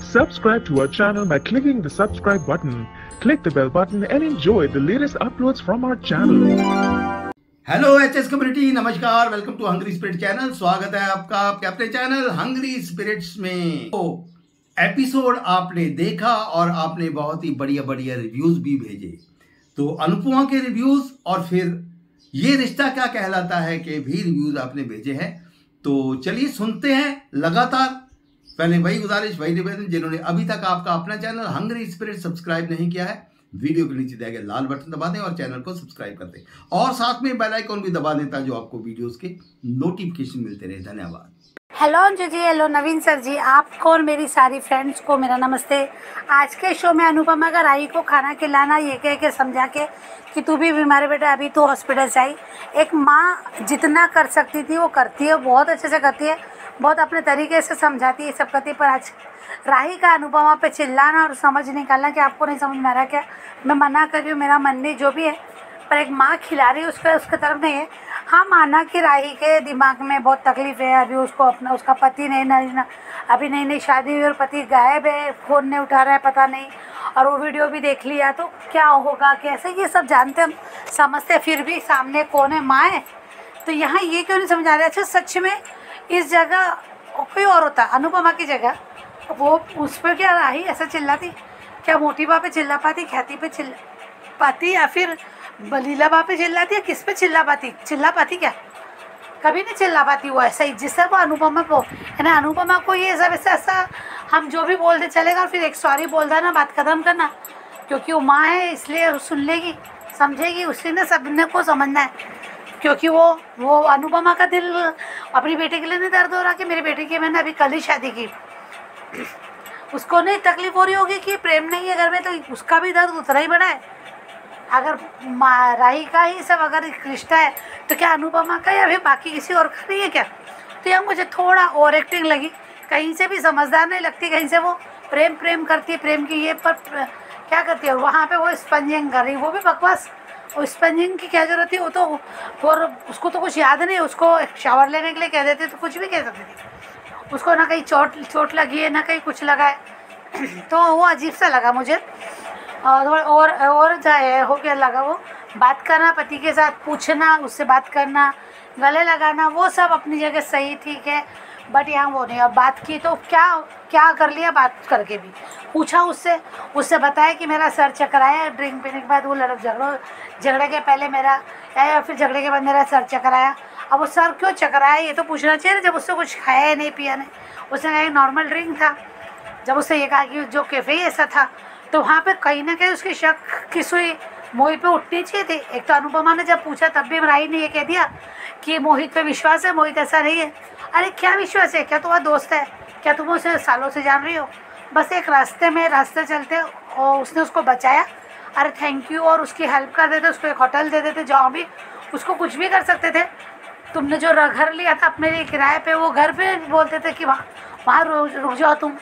Subscribe to our channel by clicking the subscribe button. Click the bell button and enjoy the latest uploads from our channel. Hello HS community, नमस्कार, welcome to hungry spirit channel. स्वागत है आपका आपके अपने channel hungry spirits में। तो episode आपने देखा और आपने बहुत ही बढ़िया बढ़िया रिव्यूज भी भेजे। तो अनुपमा के रिव्यूज और फिर ये रिश्ता क्या कहलाता है के भी रिव्यूज आपने भेजे हैं। तो चलिए सुनते हैं लगातार। पहले वही गुजारिश, वही निवेदन, जिन्होंने अभी तक आपका अपना चैनल हंग्री स्पिरिट सब्सक्राइब नहीं किया है, वीडियो के नीचे दिए गए लाल बटन दबा दें और चैनल को सब्सक्राइब कर दें और साथ में बेल आइकॉन भी दबा दें ताकि आपको वीडियोस के नोटिफिकेशन मिलते रहे। धन्यवाद। हेलो अंजू जी, हेलो नवीन सर जी, आपको और मेरी सारी फ्रेंड्स को मेरा नमस्ते। आज के शो में अनुपमा का राही को खाना खिलाना ये कह के समझा के कि तू भी बीमार बेटा, अभी तो हॉस्पिटल से आई। एक माँ जितना कर सकती थी वो करती है, बहुत अच्छे से करती है, बहुत अपने तरीके से समझाती है, सब करती है। पर आज राही का अनुपमा पे चिल्लाना और समझ निकालना कि आपको नहीं समझ में आ रहा क्या, मैं मना कर रही हूँ, मेरा मन नहीं, जो भी है, पर एक माँ खिला रही है उसके तरफ नहीं है। हाँ, माना कि राही के दिमाग में बहुत तकलीफ है, अभी उसको अपना उसका पति नहीं अभी नई नई शादी हुई और पति गायब है, फ़ोन नहीं उठा रहा है, पता नहीं, और वो वीडियो भी देख लिया तो क्या होगा कैसे, ये सब जानते हम समझते, फिर भी सामने कौन है, माँ है। तो यहाँ ये क्यों नहीं समझा रहे। अच्छा, सच में इस जगह कोई और होता, अनुपमा की जगह, वो उस पर क्या राही ऐसा चिल्लाती क्या, मोटी बा पे चिल्ला पाती, ख्याति पे चिल्ला पाती, या फिर बलीला बा पे चिल्लाती, या किस पे चिल्ला पाती क्या, कभी नहीं चिल्ला पाती वो ऐसा ही जिससे वो अनुपमा को है ना। अनुपमा को ये सब ऐसा हम जो भी बोलते चलेगा और फिर एक सॉरी बोल देना, बात खत्म करना, क्योंकि वो माँ है इसलिए सुन लेगी, समझेगी, उसी ने सबने को समझना है। क्योंकि वो अनुपमा का दिल अपनी बेटी के लिए नहीं दर्द हो रहा कि मेरी बेटी की मैंने अभी कल ही शादी की, उसको नहीं तकलीफ हो रही होगी कि प्रेम नहीं है घर में, तो उसका भी दर्द उतना ही बड़ा है। अगर राही का ही सब अगर रिश्ता है तो क्या अनुपमा का या फिर बाकी किसी और का नहीं है क्या। तो यह मुझे थोड़ा ओवर एक्टिंग लगी, कहीं से भी समझदार नहीं लगती, कहीं से वो प्रेम करती है, प्रेम की ये पर क्या करती है, और वहाँ पे वो स्पंजिंग कर रही, वो भी बकवास। और स्पंजिंग की क्या जरूरत थी, वो तो और उसको तो कुछ याद नहीं, उसको शावर लेने के लिए कह देते तो कुछ भी कह सकती थी, उसको ना कहीं चोट लगी है ना कहीं कुछ लगा है। तो वो अजीब सा लगा मुझे, और जाए हो गया लगा। वो बात करना, पति के साथ पूछना, उससे बात करना, गले लगाना, वो सब अपनी जगह सही ठीक है, बट यहाँ वो नहीं। और बात की तो क्या कर लिया, बात करके भी पूछा उससे बताया कि मेरा सर चकराया ड्रिंक पीने के बाद, वो झगड़े के पहले मेरा या फिर झगड़े के बाद मेरा सर चकराया। अब वो सर क्यों चकराया ये तो पूछना चाहिए जब उससे कुछ खाया नहीं पिया नहीं, उसने कहा नॉर्मल ड्रिंक था। जब उससे ये कहा कि जो कैफे ऐसा था, तो वहाँ पे कहीं ना कहीं उसकी शक की सुई मोहित पे उठनी चाहिए थी। एक तो अनुपमा ने जब पूछा तब भी राही ने ये कह दिया कि मोहित पे विश्वास है, मोहित ऐसा नहीं है। अरे क्या विश्वास है, क्या तुम्हारा दोस्त है, क्या तुम उसे सालों से जान रही हो, बस एक रास्ते चलते और उसने उसको बचाया, अरे थैंक यू, और उसकी हेल्प कर देते, उसको एक होटल दे देते जहाँ भी उसको कुछ भी कर सकते थे। तुमने जो घर लिया था अपने लिए किराए पे, वो घर पे बोलते थे कि वहाँ रुक जाओ तुम,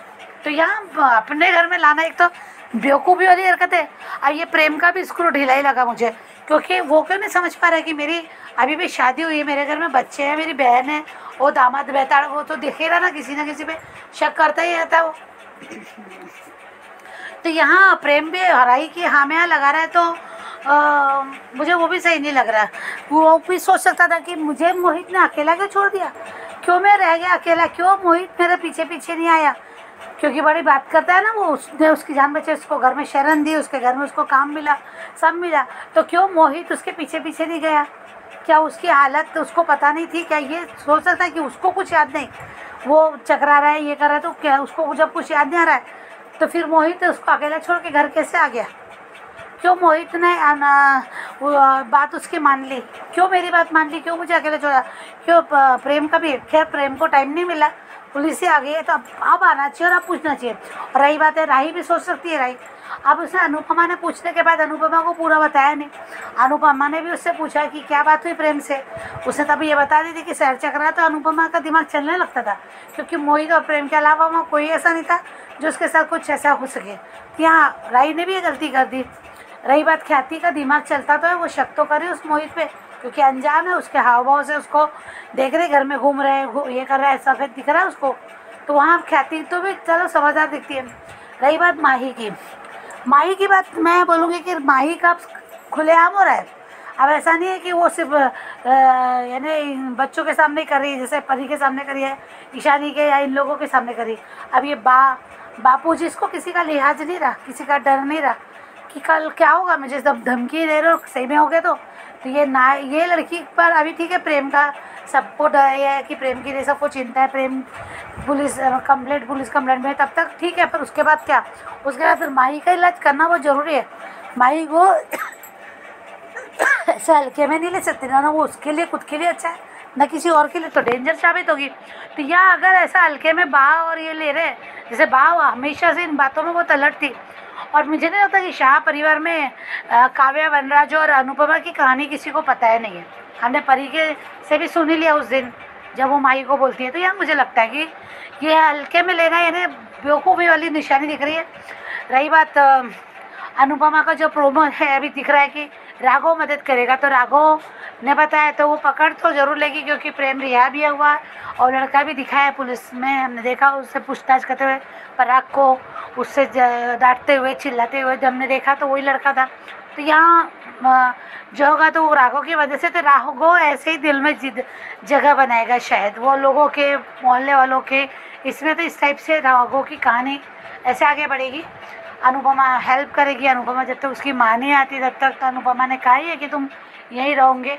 तो यहाँ अपने घर में लाना एक तो बेवकूफ़ी वाली हरकत है। अब ये प्रेम का भी स्क्रू ढीला ही लगा मुझे, क्योंकि वो क्यों नहीं समझ पा रहा है कि मेरी अभी भी शादी हुई है, मेरे घर में बच्चे हैं, मेरी बहन है, वो दामाद बेहतर, वो तो दिखेगा ना किसी पे शक करता ही रहता है वो। तो यहाँ प्रेम भी हराई की हाँ में लगा रहा है, तो मुझे वो भी सही नहीं लग रहा। वो भी सोच सकता था कि मुझे मोहित ने अकेला क्यों छोड़ दिया, क्यों मैं रह गया अकेला, क्यों मोहित मेरे पीछे नहीं आया, क्योंकि बड़ी बात करता है ना वो, उसने उसकी जान बचे, उसको घर में शरण दी, उसके घर में उसको काम मिला, सब मिला, तो क्यों मोहित उसके पीछे नहीं गया, क्या उसकी हालत उसको पता नहीं थी क्या, ये सोच सकता है कि उसको कुछ याद नहीं, वो चकरा रहा है ये कर रहा है, तो क्या उसको जब कुछ याद नहीं आ रहा है तो फिर मोहित उसको अकेला छोड़ के घर कैसे आ गया, क्यों मोहित ने बात उसकी मान ली, क्यों मेरी बात मान ली, क्यों मुझे अकेला छोड़ा, क्यों प्रेम का भी, खैर प्रेम को टाइम नहीं मिला, पुलिस से आ गई है तो अब आना चाहिए और अब पूछना चाहिए। और रही बात है, राही भी सोच सकती है राही, अब उसने अनुपमा ने पूछने के बाद अनुपमा को पूरा बताया नहीं, अनुपमा ने भी उससे पूछा कि क्या बात हुई प्रेम से, उसने तभी ये बता दी थी कि सैर चकरा, तो अनुपमा का दिमाग चलने लगता था, क्योंकि मोहित और प्रेम के अलावा वहाँ कोई ऐसा नहीं था जो उसके साथ कुछ ऐसा हो सके। यहाँ राही ने भी ये गलती कर दी। रही बात ख्याति का, दिमाग चलता तो है, वो शक तो करे उस मोहित पे, क्योंकि अनजान है, उसके हाव भाव से उसको देख रहे, घर में घूम रहे, ये कर रहा है, सफ़ेद दिख रहा है उसको, तो वहाँ ख्याति तो भी चलो समझदार दिखती है। रही बात माही की बात, मैं बोलूँगी कि माही का खुलेआम हो रहा है। अब ऐसा नहीं है कि वो सिर्फ यानी बच्चों के सामने कर रही है, जैसे परी के सामने करी है, ईशानी के या इन लोगों के सामने करी। अब ये बापू जी, इसको किसी का लिहाज नहीं रहा, किसी का डर नहीं रहा कि कल क्या होगा, मुझे सब धमकी दे रहे हो, सही में हो गए तो ये लड़की पर अभी ठीक है, प्रेम का सबको डर है कि प्रेम की लिए सबको चिंता है, प्रेम पुलिस कंप्लेंट में, तब तक ठीक है। पर उसके बाद क्या, उसके बाद फिर माही का इलाज करना बहुत ज़रूरी है। माही को ऐसे हल्के में नहीं ले सकते ना, वो उसके लिए खुद के लिए अच्छा है ना किसी और के लिए, तो डेंजर साबित होगी। तो या अगर ऐसा हल्के में और ये ले रहे, जैसे हमेशा से इन बातों में बहुत अलर्ट थी। और मुझे नहीं लगता कि शाह परिवार में काव्या वनराज और अनुपमा की कहानी किसी को पता है नहीं है। हमने परी के से भी सुन ही लिया उस दिन जब वो माही को बोलती है। तो यार मुझे लगता है कि ये हल्के में लेना, यानी बेवकूफ़ी वाली निशानी दिख रही है। रही बात अनुपमा का जो प्रोमो है, अभी दिख रहा है कि राघव मदद करेगा, तो राघव ने बताया तो वो पकड़ तो जरूर लेगी, क्योंकि प्रेम रिहा भी हुआ और लड़का भी दिखा है पुलिस में, हमने देखा उससे पूछताछ करते हुए पराग को उससे डांटते हुए चिल्लाते हुए, जब हमने देखा तो वही लड़का था। तो यहाँ जो होगा तो वो राघव की वजह से, तो राघव ऐसे ही दिल में जगह बनाएगा शायद वो लोगों के, मोहल्ले वालों के, इसमें तो इस टाइप से राघव की कहानी ऐसे आगे बढ़ेगी। अनुपमा हेल्प करेगी, अनुपमा जब तक उसकी माँ नहीं आती तब तक, तो अनुपमा ने कहा ही है कि तुम यहीं रहोगे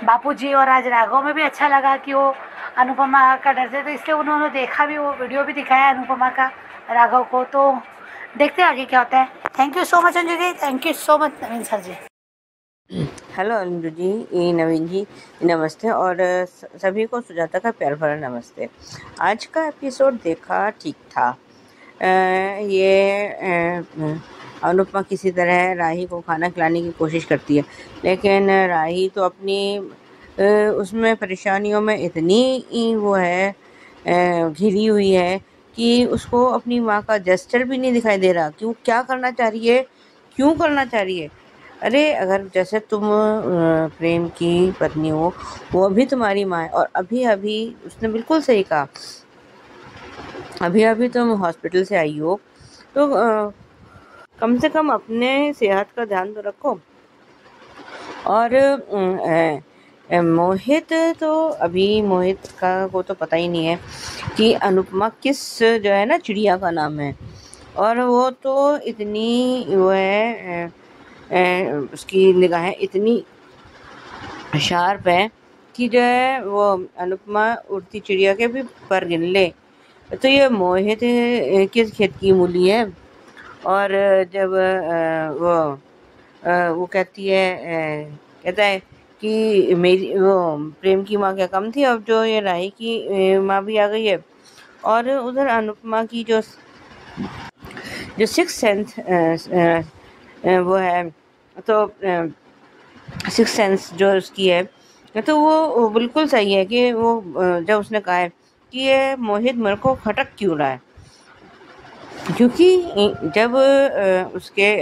बापूजी। और आज राघव में भी अच्छा लगा कि वो अनुपमा का डर से, तो इसलिए उन्होंने देखा भी, वो वीडियो भी दिखाया अनुपमा का राघव को। तो देखते हैं आगे क्या होता है। Thank you so much Anju ji, thank you so much Naveen sir ji. Hello Anju ji, Naveen ji नमस्ते, और सभी को सुजाता का प्यार भरा नमस्ते। आज का एपिसोड देखा, ठीक था। ये अनुपमा किसी तरह राही को खाना खिलाने की कोशिश करती है, लेकिन राही तो अपनी उसमें परेशानियों में इतनी वो है घिरी हुई है कि उसको अपनी माँ का जेस्चर भी नहीं दिखाई दे रहा। क्या करना चाह रही है, क्यों करना चाह रही है? अरे अगर जैसे तुम प्रेम की पत्नी हो, वो भी तुम्हारी माँ है, और अभी उसने बिल्कुल सही कहा, अभी तुम हॉस्पिटल से आई हो, तो कम से कम अपने सेहत का ध्यान तो रखो। और मोहित को तो पता ही नहीं है कि अनुपमा किस जो है ना चिड़िया का नाम है, और वो तो इतनी वो है उसकी निगाहें इतनी शार्प है कि जो है वो अनुपमा उड़ती चिड़िया के भी पर गिन ले। तो ये मोहित किस खेत की मूली है। और जब वो कहता है कि मेरी वो प्रेम की माँ क्या कम थी, अब जो ये राही की माँ भी आ गई है। और उधर अनुपमा की जो सिक्स सेंस वो है, तो सिक्स सेंस जो उसकी है, तो वो बिल्कुल सही है कि वो जब उसने कहा है कि ये मोहित मेरे को खटक क्यों रहा है, क्योंकि जब उसके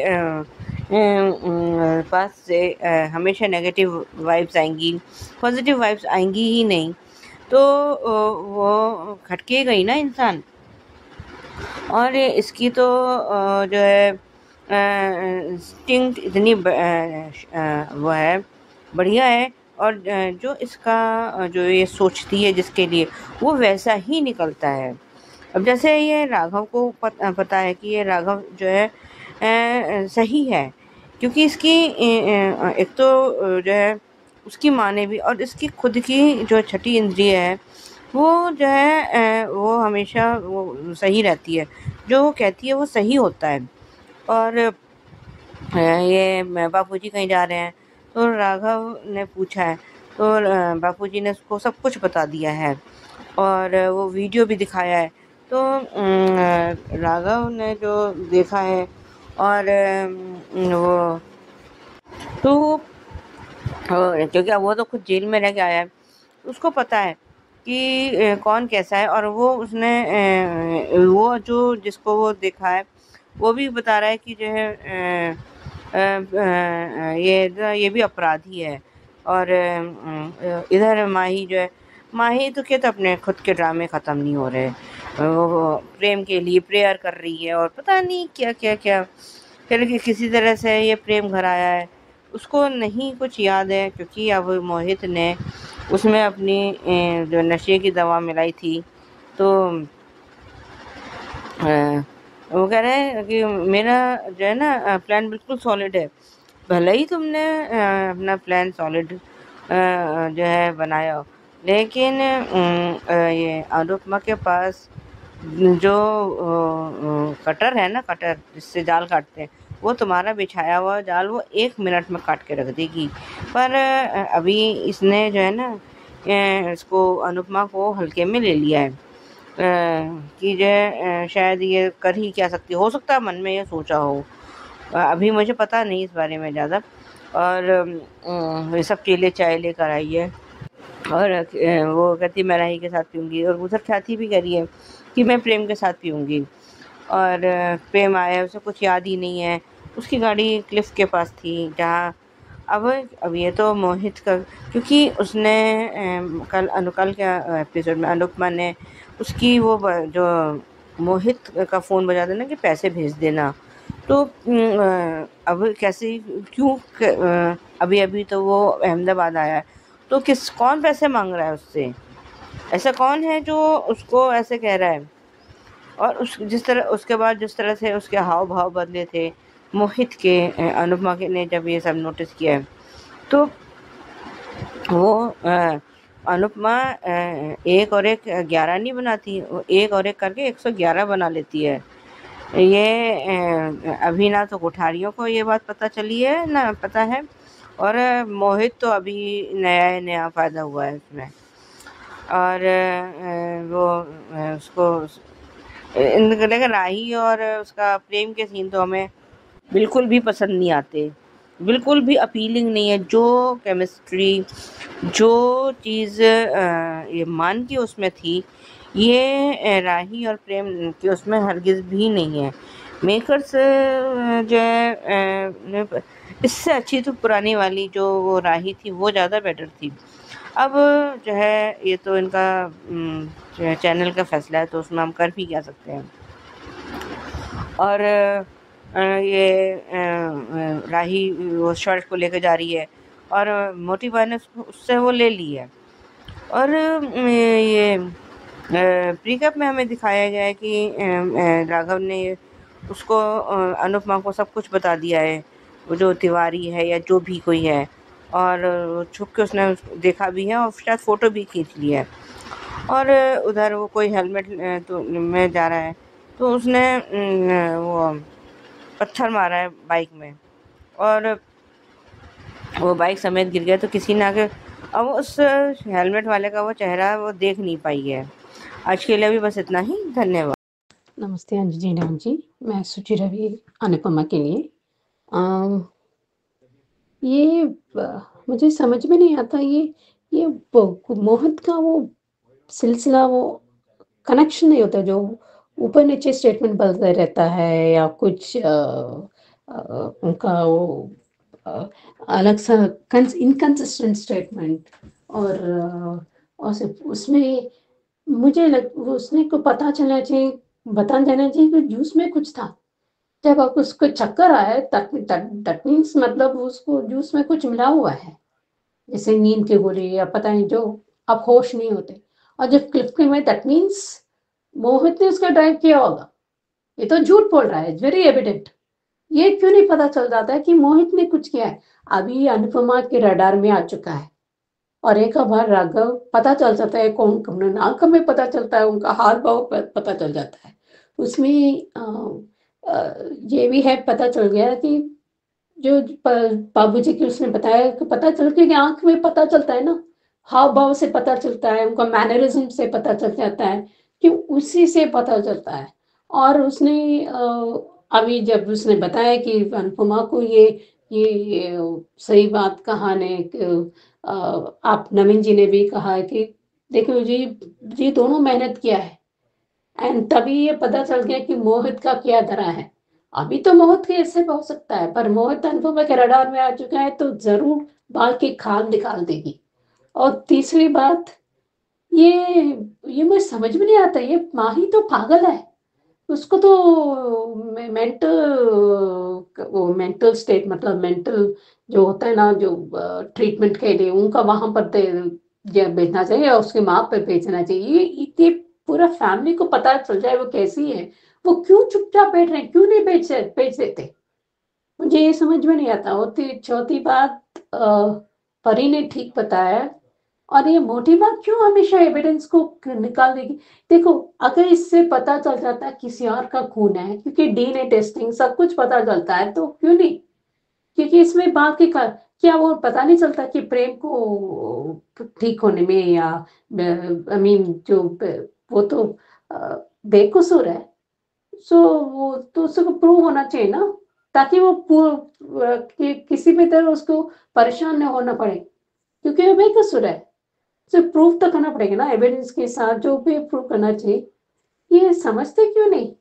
पास से हमेशा नेगेटिव वाइब्स आएंगी, पॉजिटिव वाइब्स आएंगी ही नहीं, तो वो खटकेगा ही ना इंसान। और इसकी तो जो है इंस्टिंक्ट इतनी वो है, बढ़िया है, और जो इसका जो ये सोचती है जिसके लिए, वो वैसा ही निकलता है। अब जैसे ये राघव को पता है कि ये राघव जो है सही है, क्योंकि इसकी एक तो जो है उसकी माँ ने भी, और इसकी खुद की जो छठी इंद्रिय है वो जो है वो हमेशा वो सही रहती है, जो वो कहती है वो सही होता है। और ये बापूजी कहीं जा रहे हैं, तो राघव ने पूछा है, तो बापूजी ने उसको सब कुछ बता दिया है, और वो वीडियो भी दिखाया है। तो राघव ने जो देखा है, और वो तो क्योंकि वो तो खुद जेल में रह के आया है, उसको पता है कि कौन कैसा है। और वो उसने वो जो जिसको वो देखा है, वो भी बता रहा है कि जो है ये भी अपराधी है। और इधर माही जो है, माही तो क्या, तो अपने खुद के ड्रामे ख़त्म नहीं हो रहे। वो प्रेम के लिए प्रेयर कर रही है और पता नहीं क्या क्या क्या। फिर किसी तरह से ये प्रेम घर आया है, उसको नहीं कुछ याद है, क्योंकि अब मोहित ने उसमें अपनी जो नशे की दवा मिलाई थी। तो वो कह रहे हैं कि मेरा जो है ना प्लान बिल्कुल सॉलिड है। भले ही तुमने अपना प्लान सॉलिड जो है बनाया, लेकिन ये अनुपमा के पास जो कटर है ना, कटर जिससे जाल काटते हैं, वो तुम्हारा बिछाया हुआ जाल वो 1 मिनट में काट के रख देगी। पर अभी इसने जो है ना इसको अनुपमा को हल्के में ले लिया है कि जो शायद ये कर ही क्या सकती, हो सकता है मन में ये सोचा हो। अभी मुझे पता नहीं इस बारे में ज़्यादा। और ये सब केले चाय लेकर आई है और वो कहती मैं राही के साथ पीऊँगी, और उधर ख्याति भी कह रही है कि मैं प्रेम के साथ पीऊँगी। और प्रेम आया, उसे कुछ याद ही नहीं है। उसकी गाड़ी क्लिफ के पास थी जहाँ अब ये तो मोहित का, क्योंकि उसने कल के एपिसोड में अनुपमा ने उसकी वो जो मोहित का फ़ोन बजा देना कि पैसे भेज देना। तो अब कैसे क्यों अभी अभी तो वो अहमदाबाद आया है, तो कौन पैसे मांग रहा है उससे? ऐसा कौन है जो उसको ऐसे कह रहा है? और जिस तरह उसके बाद जिस तरह से उसके हाव भाव बदले थे मोहित के, अनुपमा के ने जब ये सब नोटिस किया है, तो वो अनुपमा 1 और 1 11 नहीं बनाती, वो 1 और 1 करके 111 बना लेती है। ये अभी ना तो कोठारियों को ये बात पता चली है ना पता है, और मोहित तो अभी नया फ़ायदा हुआ है उसमें। और वो उसको लेकिन राही और उसका प्रेम के सीन तो हमें बिल्कुल भी पसंद नहीं आते, बिल्कुल भी अपीलिंग नहीं है। जो केमिस्ट्री, जो चीज़ ये मान की उसमें थी, ये राही और प्रेम की उसमें हरगिज़ भी नहीं है। मेकर्स जो है इससे अच्छी तो पुरानी वाली जो वो राही थी वो ज़्यादा बेटर थी। अब जो है ये तो इनका जो है चैनल का फैसला है, तो उसमें हम कर भी क्या सकते हैं। और ये राही वो शर्ट को लेकर जा रही है और मोटी बहन ने उससे वो ले ली है। और ये प्रीकप में हमें दिखाया गया है कि राघव ने उसको अनुपमा को सब कुछ बता दिया है, वो जो तिवारी है या जो भी कोई है, और छुप के उसने देखा भी है और शायद फ़ोटो भी खींच ली है। और उधर वो कोई हेलमेट तो में जा रहा है, तो उसने वो पत्थर मारा है बाइक में और वो बाइक समेत गिर गया। तो किसी ने आके अब उस हेलमेट वाले का वो चेहरा वो देख नहीं पाई है। आज के लिए भी बस इतना ही, धन्यवाद। नमस्ते अंजलि राम जी, मैं सुचि रवि अनुपमा के लिए। ये मुझे समझ में नहीं आता, ये मोहित का वो सिलसिला, वो कनेक्शन नहीं होता जो ऊपर नीचे स्टेटमेंट बदलता रहता है, या कुछ उनका वो अलग सा इनकंसिस्टेंट स्टेटमेंट। और सिर्फ उसमें मुझे उसने को पता चलना चाहिए, बता देना चाहिए कि जूस में कुछ था। जब आप उसको चक्कर आए दैट मीन्स मतलब उसको जूस में कुछ मिला हुआ है, जैसे नींद की गोली या पता नहीं, जो आप होश नहीं होते। और जब क्लिफ में दैट मीन्स मोहित ने उसका ड्राइव किया होगा। ये तो झूठ बोल रहा है, वेरी एविडेंट। ये क्यों नहीं पता चल जाता है कि मोहित ने कुछ किया है? अभी अनुपमा के रडार में आ चुका है और एक बार राघव पता चल जाता है, कौन आंखों में पता चलता है, उनका हाथ भाव पता चल जाता है। उसमें ये भी है, पता चल गया कि जो बाबूजी की उसने बताया कि पता चल गया कि आंख में पता चलता है ना, हाव भाव से पता चलता है, उनका मैनरिज्म से पता चल जाता है, कि उसी से पता चलता है। और उसने अभी जब उसने बताया कि अनुपमा को ये सही बात कहा ने, आप नवीन जी ने भी कहा है कि देखो जी, ये दोनों मेहनत किया है, एंड तभी ये पता चल गया कि मोहित का क्या धरा है। अभी तो मोहित कैसे हो सकता है, पर मोहित अनुपमा के रडार में आ चुका है तो जरूर बाल की खाल निकाल देगी। और तीसरी बात, ये मुझे समझ में नहीं आता, ये माँ ही तो पागल है। उसको तो मेंटल स्टेट, मतलब मेंटल जो होता है ना, जो ट्रीटमेंट के लिए उनका वहां पर भेजना चाहिए, और उसके माँ पे भेजना चाहिए। ये पूरा फैमिली को पता चल जाए वो कैसी है। वो क्यों चुपचाप बैठ रहे हैं, क्यों नहीं भेज देते? मुझे ये समझ में नहीं आता। और चौथी बात, परी ने ठीक बताया, और ये मोटी बात क्यों हमेशा एविडेंस को निकाल देगी? देखो, अगर इससे पता चल जाता है किसी और का खून है, क्योंकि डीएनए टेस्टिंग सब कुछ पता चलता है, तो क्यों नहीं? क्योंकि इसमें बाकी का क्या वो पता नहीं चलता कि प्रेम को ठीक होने में, या आई मीन जो वो तो बेकसूर है, सो वो तो उसको प्रूव होना चाहिए ना, ताकि वो किसी भी तरह उसको परेशान न होना पड़े, क्योंकि वो बेकसूर है। तो प्रूफ तो करना पड़ेगा ना, एविडेंस के साथ जो भी प्रूव करना चाहिए। ये समझते क्यों नहीं?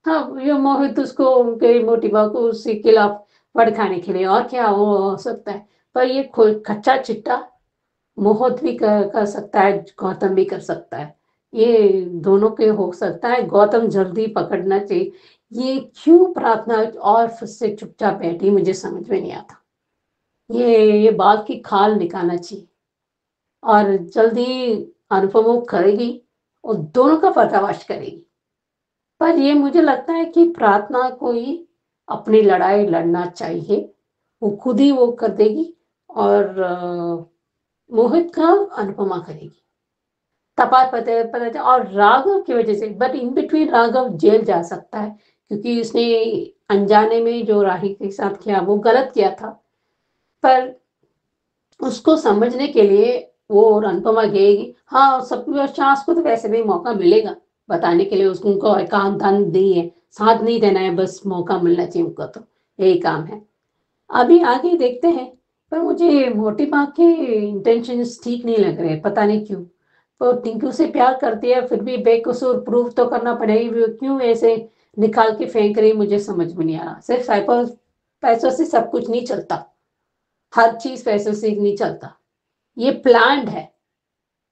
हाँ, ये मोहित उसको उनके मोटिवा को उसके खिलाफ भड़काने के लिए, और क्या हो सकता है? पर ये कच्चा चिट्टा मोहित भी कर सकता है, गौतम भी कर सकता है, ये दोनों के हो सकता है। गौतम जल्दी पकड़ना चाहिए। ये क्यों प्रार्थना और फिर से चुपचाप बैठी, मुझे समझ में नहीं आता। ये बाल की खाल निकालना चाहिए, और जल्दी अनुपम करेगी और दोनों का पर्दाफाश करेगी। पर ये मुझे लगता है कि प्रार्थना को ही अपनी लड़ाई लड़ना चाहिए, वो खुद ही वो कर देगी, और मोहित का अनुपमा करेगी। तपार पता और राघव की वजह से, but in between Raghav jail जा सकता है, क्योंकि उसने अनजाने में जो राही के साथ किया वो गलत किया था। पर उसको समझने के लिए वो और अनुपमा गएगी। हाँ, सब चांस को तो वैसे भी मौका मिलेगा बताने के लिए, उसको उनको काम धन नहीं है, साथ नहीं देना है, बस मौका मिलना चाहिए उनको, तो यही काम है। अभी आगे देखते हैं। पर मुझे मोटी माँ के इंटेंशंस ठीक नहीं लग रहे, पता नहीं क्यों। वो टिंकू से प्यार करती है, फिर भी बेकसूर प्रूव तो करना पड़ेगी, वो क्यों ऐसे निकाल के फेंक रही, मुझे समझ में नहीं आ रहा। सिर्फ पैसों से सब कुछ नहीं चलता, हर चीज पैसों से नहीं चलता, ये प्लान्ड है।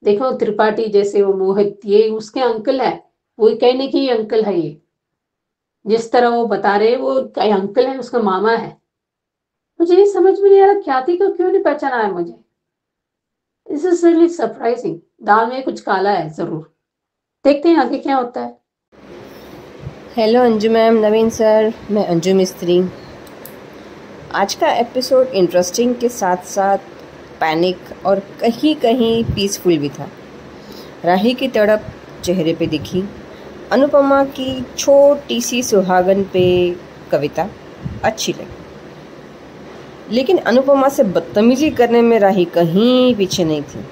देखो त्रिपाठी जैसे वो मोहित, ये उसके अंकल है, वो कहने की अंकल है, ये जिस तरह वो बता रहे वो अंकल है, उसका मामा है। मुझे ये समझ में नहीं आ रहा ख्याति को क्यों नहीं पहचाना है मुझे। This is really surprising. दाल में कुछ काला है जरूर। देखते हैं आगे क्या होता है। हेलो अंजू मैम, नवीन सर, मैं अंजू मिस्त्री। आज का एपिसोड इंटरेस्टिंग के साथ साथ पैनिक और कहीं कहीं पीसफुल भी था। राही की तड़प चेहरे पे दिखी, अनुपमा की छोटी सी सुहागन पे कविता अच्छी लगी, लेकिन अनुपमा से बदतमीजी करने में राही कहीं पीछे नहीं थी।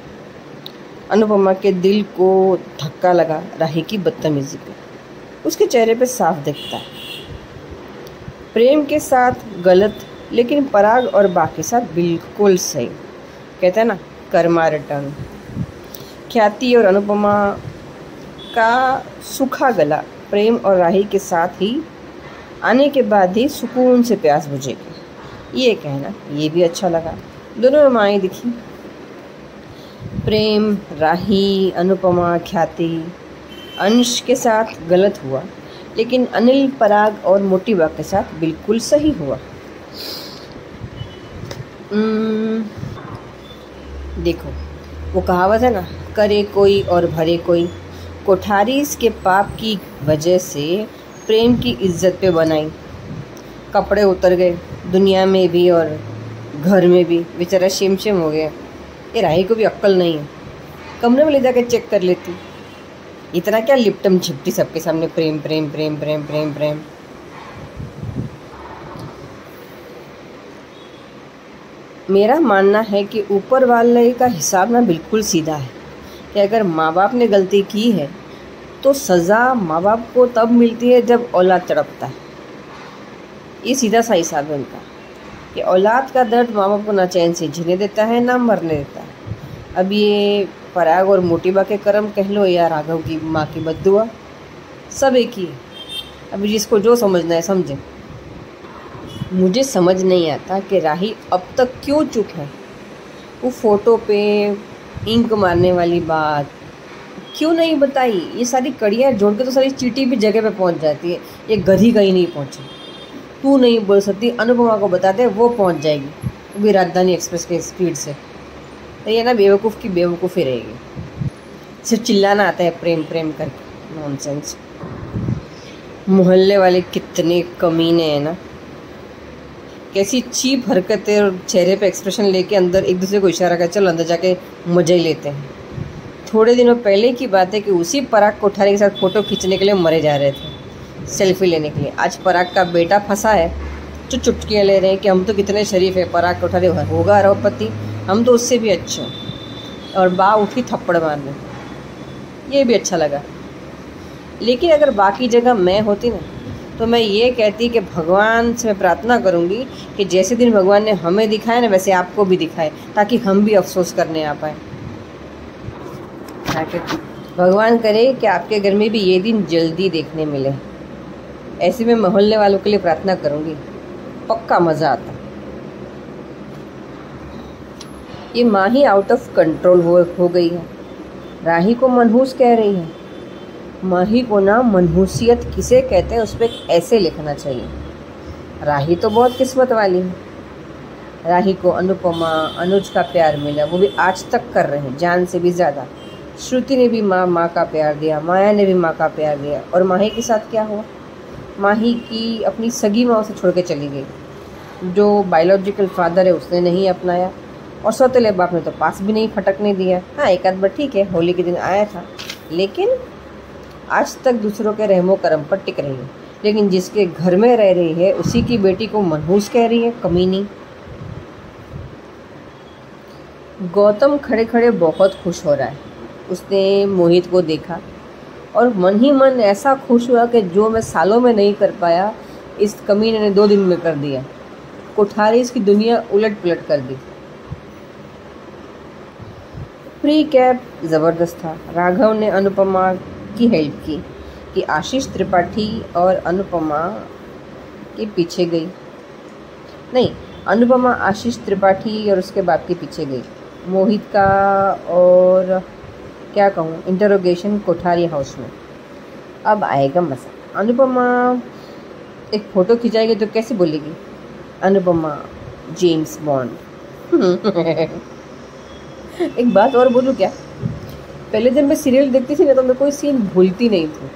अनुपमा के दिल को धक्का लगा राही की बदतमीजी पे, उसके चेहरे पे साफ दिखता है। प्रेम के साथ गलत, लेकिन पराग और बाकी के साथ बिल्कुल सही। कहते हैं ना, कर्मा रिटर्न। ख्याति और अनुपमा का सूखा गला प्रेम और राही के साथ ही आने के बाद ही सुकून से प्यास बुझेगी, ये कहना ये भी अच्छा लगा। दोनों में माएँ दिखी, प्रेम, राही, अनुपमा, ख्याति। अंश के साथ गलत हुआ, लेकिन अनिल, पराग और मोटिवा के साथ बिल्कुल सही हुआ। देखो वो कहावत है ना, करे कोई और भरे कोई। कोठारी इसके पाप की वजह से प्रेम की इज्जत पे बनाई, कपड़े उतर गए दुनिया में भी और घर में भी, बेचारा शेम हो गया। ये राही को भी अक्ल नहीं है, कमरे में ले जाकर चेक कर लेती। इतना क्या लिपटम झिपटी सबके सामने प्रेम प्रेम प्रेम प्रेम प्रेम प्रेम। मेरा मानना है कि ऊपर वाले का हिसाब ना बिल्कुल सीधा है कि अगर माँ बाप ने गलती की है तो सज़ा माँ बाप को तब मिलती है जब औलाद तड़पता है। ये सीधा सा हिसाब है उनका कि औलाद का दर्द माँ बाप को ना चैन से जीने देता है ना मरने देता है। अब ये पराग और मोटिबा के कर्म कह लो या राघव की माँ की बद्दुआ, सब एक ही है। अभी जिसको जो समझना है समझे। मुझे समझ नहीं आता कि राही अब तक क्यों चुप है। वो फ़ोटो पे इंक मारने वाली बात, क्यों नहीं बताई? ये सारी कड़ियाँ जोड़ के तो सारी चींटी भी जगह पे पहुंच जाती है, ये गधी कहीं नहीं पहुंची। तू नहीं बोल सकती, अनुपमा को बता दे, वो पहुंच जाएगी, वो भी राजधानी एक्सप्रेस के स्पीड से। तो ये ना बेवकूफ़ की बेवकूफ़ी रहेगी, सिर्फ चिल्लाना आता है प्रेम प्रेम करके, नॉनसेंस। मोहल्ले वाले कितने कमीने हैं ना, कैसी चीप हरकतें और चेहरे पे एक्सप्रेशन लेके अंदर एक दूसरे को इशारा कर चलो अंदर जाके मजे ही लेते हैं। थोड़े दिनों पहले की बात है कि उसी पराग कोठारी के साथ फ़ोटो खींचने के लिए मरे जा रहे थे, सेल्फी लेने के लिए। आज पराग का बेटा फंसा है जो चुटकियाँ ले रहे हैं कि हम तो कितने शरीफ है, पराग कोठारी होगा अरबपति, हम तो उससे भी अच्छे हैं। और बा उठी थप्पड़ मारने, ये भी अच्छा लगा। लेकिन अगर बाकी जगह मैं होती ना तो मैं ये कहती कि भगवान से मैं प्रार्थना करूँगी कि जैसे दिन भगवान ने हमें दिखाया ना वैसे आपको भी दिखाए, ताकि हम भी अफसोस करने आ पाए। भगवान करे कि आपके घर में भी ये दिन जल्दी देखने मिले। ऐसे में मोहल्ले वालों के लिए प्रार्थना करूँगी, पक्का मज़ा आता। ये माँ ही आउट ऑफ कंट्रोल हो गई है, राही को मनहूस कह रही है। माही को ना मनहूसियत किसे कहते हैं उस पर ऐसे लिखना चाहिए। राही तो बहुत किस्मत वाली है, राही को अनुपमा अनुज का प्यार मिला, वो भी आज तक कर रहे हैं, जान से भी ज़्यादा। श्रुति ने भी माँ का प्यार दिया, माया ने भी माँ का प्यार दिया। और माही के साथ क्या हुआ? माही की अपनी सगी माँ उसे छोड़ के चली गई। जो बायोलॉजिकल फादर है उसने नहीं अपनाया, और सौतेले बाप ने तो पास भी नहीं फटकने दिया। हाँ, एक आध बार ठीक है, होली के दिन आया था, लेकिन आज तक दूसरों के रहमो करम पर टिक रही है। लेकिन जिसके घर में रह रही है उसी की बेटी को मनहूस कह रही है, कमीनी। गौतम खड़े खड़े बहुत खुश हो रहा है। उसने मोहित को देखा और मन ही मन ऐसा खुश हुआ कि जो मैं सालों में नहीं कर पाया इस कमीने ने 2 दिन में कर दिया। कोठारी इसकी दुनिया उलट पुलट कर दी। प्री कैप ज़बरदस्त था। राघव ने अनुपमा की हेल्प की कि आशीष त्रिपाठी और अनुपमा के पीछे गई। नहीं, अनुपमा आशीष त्रिपाठी और उसके बाप के पीछे गई। मोहित का और क्या कहूँ इंटरोगेशन कोठारी हाउस में। अब आएगा मज़ा। अनुपमा एक फ़ोटो खिंचाएगी तो कैसे बोलेगी? Anupama James bond. एक बात और बोलूँ क्या? पहले जब मैं सीरियल देखती थी ना तो मैं कोई सीन भूलती नहीं थी,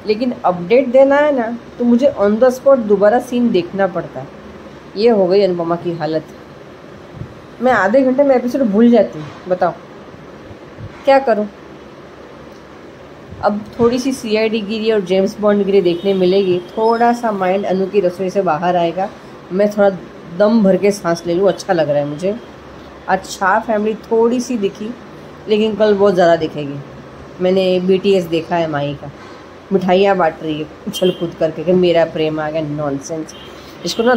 लेकिन अपडेट देना है ना तो मुझे ऑन द स्पॉट दोबारा सीन देखना पड़ता है। ये हो गई अनुपमा की हालत। मैं आधे घंटे में एपिसोड भूल जाती हूँ, बताओ क्या करूँ? अब थोड़ी सी CID गिरी और जेम्स बॉन्ड गिरी देखने मिलेगी, थोड़ा सा माइंड अनु की रसोई से बाहर आएगा, मैं थोड़ा दम भर के सांस ले लूँ, अच्छा लग रहा है मुझे। अच्छा, फैमिली थोड़ी सी दिखी, लेकिन कल बहुत ज़्यादा दिखेगी। मैंने BTS देखा है, माही का मिठाइयाँ बांट रही है उछल कूद करके कि मेरा प्रेम आ गया। नॉनसेंस। इसको ना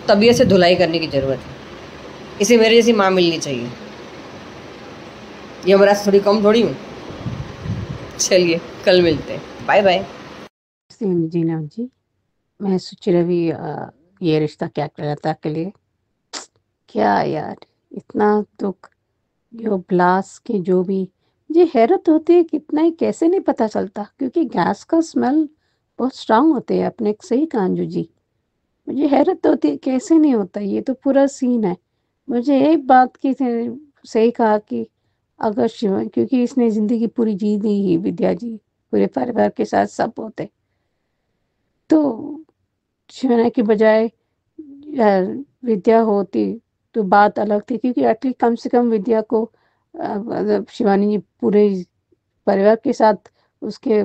तबीयत से धुलाई करने की ज़रूरत है। इसे मेरे जैसी माँ मिलनी चाहिए। ये हमारा थोड़ी कम थोड़ी हूँ। चलिए कल मिलते हैं, बाय बाय। जीना जी, मैं सोच रही ये रिश्ता क्या कहलाता के लिए, क्या यार इतना दुख। जो ब्लास्ट के जो भी, मुझे हैरत होती है कितना ही कैसे नहीं पता चलता, क्योंकि गैस का स्मेल बहुत स्ट्रांग होते हैं। आपने सही कहा अंजू जी, मुझे हैरत होती है कैसे नहीं होता। ये तो पूरा सीन है। मुझे एक बात की सही कहा कि अगर शिव, क्योंकि इसने ज़िंदगी पूरी जी दी ही, विद्या जी पूरे परिवार के साथ सब होते, तो शिवाना की बजाय विद्या होती तो बात अलग थी, क्योंकि एटलीस्ट कम से कम विद्या को मतलब शिवानी जी पूरे परिवार के साथ उसके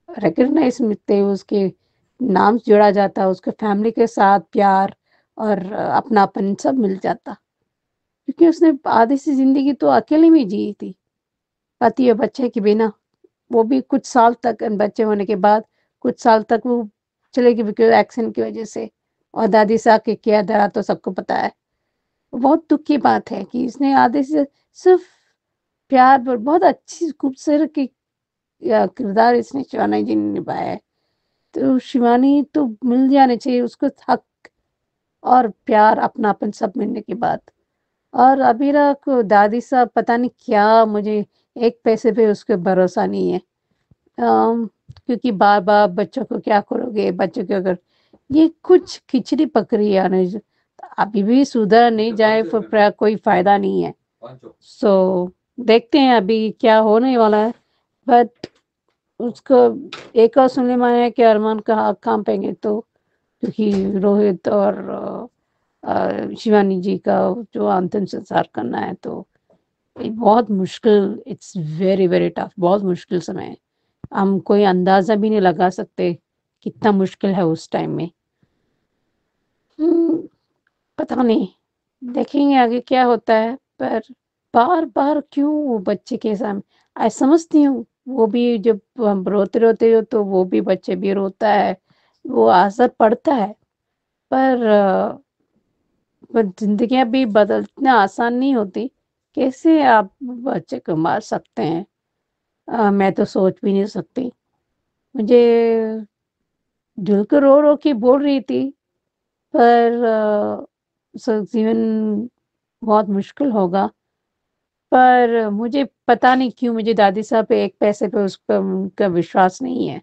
रिकग्नाइज मिलते, उसके नाम जोड़ा जाता, उसके फैमिली के साथ प्यार और अपनापन सब मिल जाता, क्योंकि उसने आधी सी जिंदगी तो अकेले में जी थी, पति और बच्चे के बिना। वो भी कुछ साल तक, बच्चे होने के बाद कुछ साल तक वो चलेगी बिकॉज एक्सीडेंट की वजह से, और दादी साहब के क्या दरा तो सबको पता है। बहुत दुख की बात है कि इसने आधे से सिर्फ प्यार पर बहुत अच्छी खूबसूरत की किरदार इसने शिवानी जी ने निभाया है। तो शिवानी तो मिल जाने चाहिए उसको हक और प्यार अपनापन सब मिलने के बाद। और अबीरा को दादी साहब पता नहीं क्या, मुझे एक पैसे पे उसके भरोसा नहीं है। क्योंकि बार बार बच्चों को क्या करोगे, बच्चों को अगर ये कुछ खिचड़ी पक रही है नहीं, अभी भी सुधर नहीं जाए फिर कोई फायदा नहीं है। सो देखते हैं अभी क्या होने वाला है। बट उसको एक और सुनने में आया कि अरमान का काम पेंगे, तो क्योंकि रोहित और शिवानी जी का जो अंतिम संस्कार करना है, तो बहुत मुश्किल, इट्स वेरी वेरी टफ, बहुत मुश्किल समय है। हम कोई अंदाजा भी नहीं लगा सकते कितना मुश्किल है उस टाइम में। पता नहीं, देखेंगे आगे क्या होता है। पर बार बार क्यों वो बच्चे के सामने, समझती हूँ वो भी जब हम रोते रोते हो तो वो भी बच्चे भी रोता है, वो असर पड़ता है। पर जिंदगियां भी बदलना आसान नहीं होती। कैसे आप बच्चे को मार सकते हैं? मैं तो सोच भी नहीं सकती। मुझे जुलकर रो रो के बोल रही थी, पर जीवन बहुत मुश्किल होगा। पर मुझे पता नहीं क्यों मुझे दादी साहब पे एक पैसे पे उस पर उनका विश्वास नहीं है।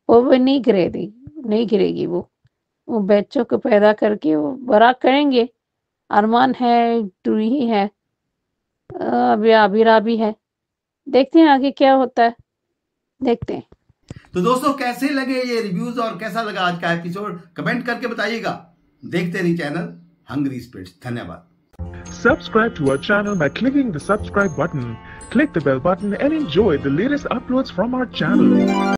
वो नहीं गिरेगी, नहीं गिरेगी। वो बच्चों को पैदा करके वो बड़ा करेंगे। अरमान है, टूही है, अभी अबीरा भी है। देखते हैं आगे क्या होता है, देखते हैं। तो दोस्तों कैसे लगे ये रिव्यूज और कैसा लगा आज का एपिसोड, कमेंट करके बताइएगा। देखते रहिए चैनल हंग्री स्पिरिट्स। धन्यवाद। Subscribe to our channel by clicking the subscribe button. Click the bell button and enjoy the latest uploads from our channel.